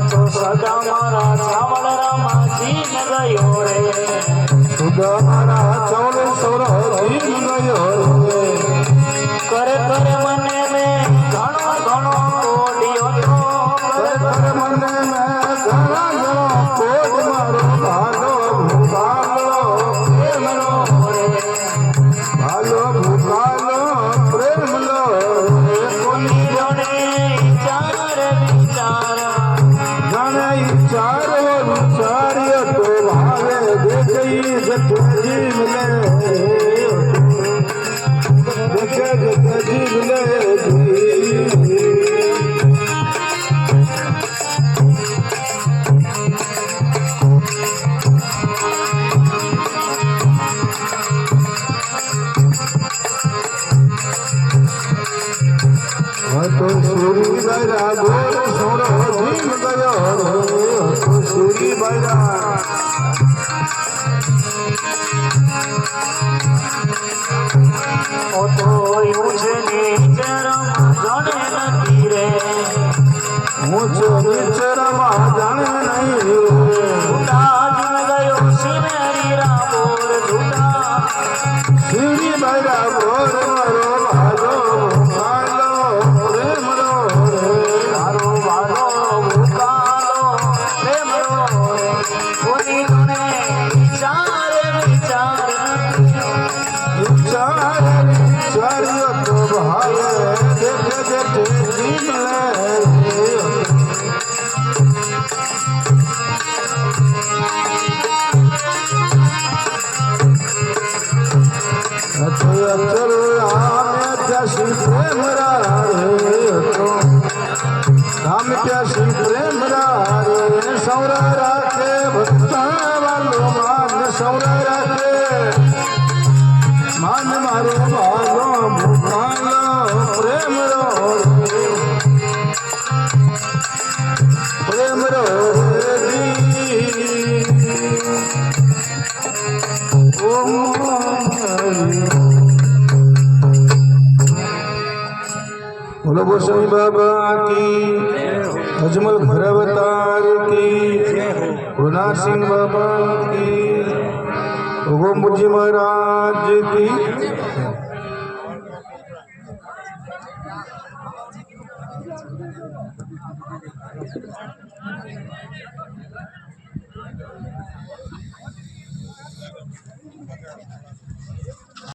तो सदा मारा चावल रामाजी न गयो रे सदा मारा चावल सौराजी न गयो रे करे करे मने में घणो घणो कोडियो तो करे करे मने में घणो घणो कोड मारो भालो भूखालो प्रेम लो रे भालो भूखालो प्रेम लो कोनी जने चार विचार जाने विचार विचार्य तो भावे देखई जतजी मिले देखे जतजी मिले तो सूरी बैरा गोर सोरो झीम गयो तो सूरी बैरा ओ तो यूझे नीचरम जने नती रे मुझे निचरमा जाने नहीं झूठा जन गयो सिमेरी रामोर झूठा सूरी बैरा गोर मरो भालो भालो प्रेम रो भालो भालो भूखालो प्रेम रो कोनी जने विचार विचार विचार विचार्य तो भावे देखे जतजी मिले अचल आमे त्याशी प्रेम रे तो हम त्याशी प्रेम रे सौरा राखे भक्ता वालो मान सौरा राखे मान मारो भालो भूखालो प्रेम रो प्रेम रो बोलो गोसाई बाबा की अजमल घर अवतार की गुरनाथ सिंह बाबा की गोमुख जी महाराज की